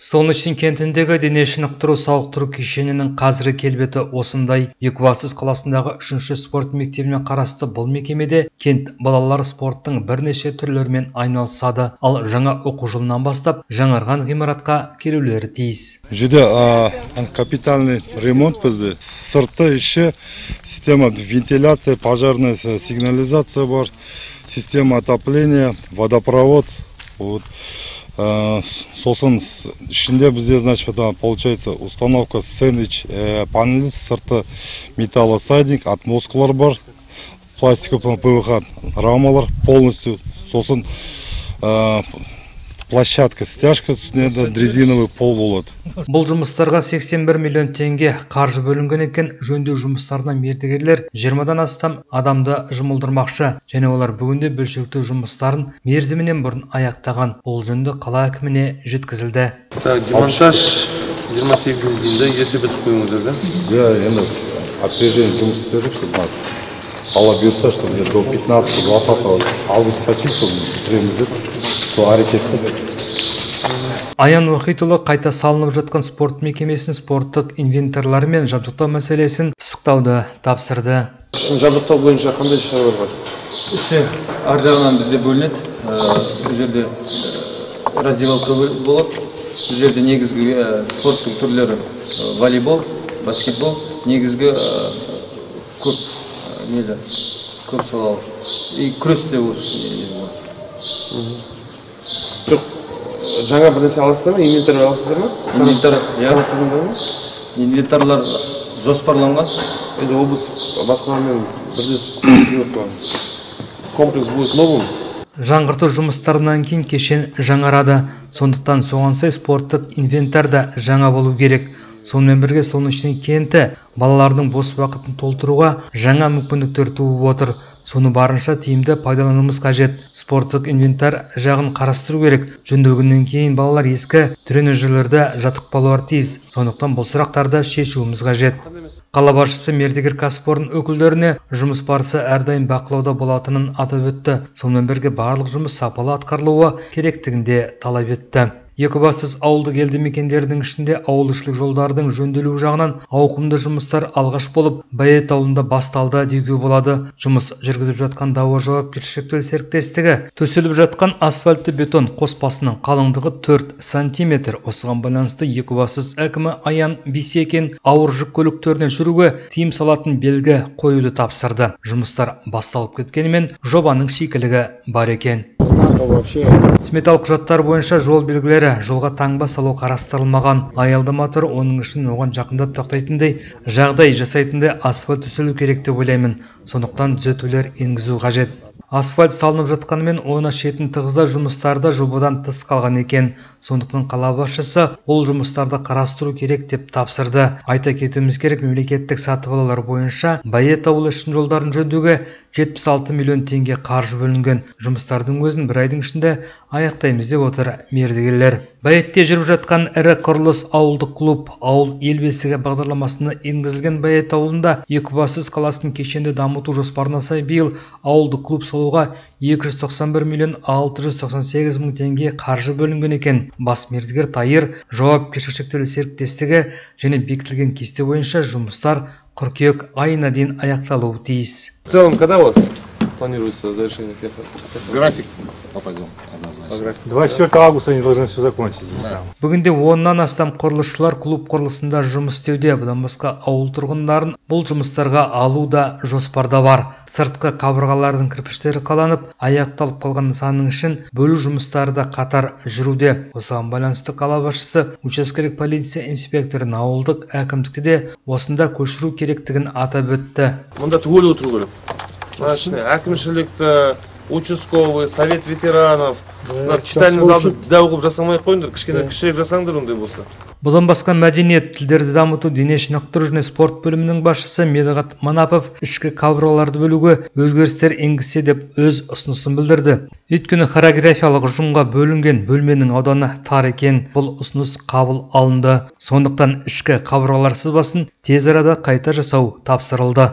Солнечный кентіндегі дене шынықтыру сауықтыру кешенінің қазіргі келбеті осындай. Екібастұз қаласындағы 3-ші спорт мектебіне қарасты бұл мекемеде кент балалар спорттың бірнеше түрлерімен айналысады. Ал жаңа оқу жылынан бастап жаңарған ғимаратқа келулері тиіс. Жүде капитальный ремонт бізде. Сырты іші система вентиляция, пожарная сигнализация бар, система отопления, водопровод. Сосын ішінде бізде, значит, получается установка сэндвич панель, сырты металлосайдинг, отмосткалар бар, пластиковый ПВХ рамалар полностью. Сосын площадка, стяжка, үстіне дрезиновый пол болады. Бұл жұмыстарға 81 миллион теңге қаржы бөлінген екен. Жөндеу жұмыстарына мердігерлер 20-дан астам адамды жұмылдырмақшы, және олар бүгінде бөлшектеу жұмыстарын мерзімінен бұрын аяқтаған. Бұл жөнді қала әкіміне жеткізілді. Демонтаж 28-ні дейінде ерте бітіп қойыңыздар, да? Да, енді опережение жұмыс істедік, чтобы Алла бұйырса, что до 15-20 августқа чейін бітіреміз деп, сол әрекетті. Аян Уахитұлы қайта салынып жатқан спорт мекемесінің спорттық инвентарлары мен жабдықтау мәселесін пысықтауды тапсырды. Жабдықтау бойынша қандай шаралар бар? Іші ар жағынан бізде бөлінеді. Бұл жерде раздевалка болады. Бұл жерде негізгі спорттың түрлері волейбол, баскетбол, негізгі көп салалы. И күресте осы. Жоқ, жаңа бір нәрсе аласыздар ма? Инвентар аласыздар ма? Инвентарлар жоспарланған. Енді облыс басқалармен бірлесіп комплекс будет новым. Жаңғырту жұмыстарынан кейін кешен жаңарады. Сондықтан соған сай спорттық инвентар да жаңа болу керек. Сонымен бірге Солнечный кенті балалардың бос уақытын толтыруға жаңа мүмкіндіктер туып отыр. Соны барынша тиімді пайдалануымыз қажет. Спорттық инвентар жағын қарастыру керек. Жөнделгеннен кейін балалар ескі тренажерлерді жаттықпаулары тиіс. Сондықтан бұл сұрақтарды шешуіміз қажет. Қала басшысы мердігер кәсіпорын өкілдеріне жұмыс барысы әрдайым бақылауда болатынын атап өтті. Сонымен бірге барлық жұмыс сапалы атқарылуы керектігінде талап етті. Екібастұз ауылдық елді мекендердің ішінде ауылішілік жолдардың жөнделуі жағынан ауқымды жұмыстар алғаш болып Байет ауылында басталды деуге болады. Жұмыс жүргізіп жатқан Дауа жауапкершілігі серіктестігі төселіп жатқан асфальтты бетон қоспасының қалыңдығы 4 см. Осыған байланысты Екібастұз әкімі Аян Бисекен ауыр жүк көліктеріне жүруге тыйым салатын белгі қоюды тапсырды. Жұмыстар басталып кеткенімен жобаның шикілігі бар екен. Сметалық құжаттар бойынша жол белгілері жолға таңба салу қарастырылмаған. Аялдама тұр, оның үшін оған жақындап тоқтайтындай жағдай жасайтындай асфальт төселу керек деп ойлаймын. Сондықтан түзетулер енгізу қажет. Асфальт салынып жатқанымен оны шетін тығыздау жұмыстарда жобадан тыс қалған екен. Сондықтан қала басшысы ол жұмыстарды қарастыру керек деп тапсырды. Айта кетуіміз керек, мемлекеттік сатып алулар бойынша Байет ауылы үшін жолдарын жөндеуге 76 миллион теңге қаржы бөлінген. Жұмыстардың өзін бір айдың ішінде аяқтаймыз деп отыр мердігерлер. Байетте жүріп жатқан ірі құрылыс ауылдық клуб ауыл ел бесігі бағдарламасына енгізілген Байет ауылында Екібастұз қаласын кешенді дамыту жоспарына сай биыл ауылдық клуб салуға 291 миллион 698 мың теңге қаржы бөлінген екен. Бас мердігер Тайыр жауапкершілігі шектеулі серіктестігі және бекітілген кесте бойынша жұмыстар қыркүйек айына дейін аяқталуы тиіс. В целом, когда у вас планируется завершение всех? График попадем. 24 августа они должны все закончить. Бүгінде 10-нан астам құрылысшылар клуб құрылысында жұмыс істеуде. Бұдан басқа ауыл тұрғындарын бұл жұмыстарға алу да жоспарда бар. Сыртқы қабырғалардың кірпіштері қаланып, аяқталып қалған нысанның ішін бөлу жұмыстары да қатар жүруде. Осыған байланысты қала басшысы учаскелік полиция инспекторын ауылдық әкімдікте де осында көшіру керектігін атап өтті. Мұнда түгел отыру керек. Әкімшілікті, участковый, совет ветеранов, читальный залды дәу қылып жасамай қойыңдар, кішірек жасаңдар ондай болса. Бұдан басқа мәдениет тілдерді дамыту дене шынықтыру және спорт бөлімінің басшысы Медағат Манапов ішкі қабырғаларды бөлуге өзгерістер енгізсе деп өз ұсынысын білдірді. Өйткені хореографиялық ұжымға бөлінген бөлменің ауданы тар екен. Бұл ұсыныс қабыл алынды. Сондықтан ішкі қабырғалар сызбасын тез арада қайта жасау тапсырылды.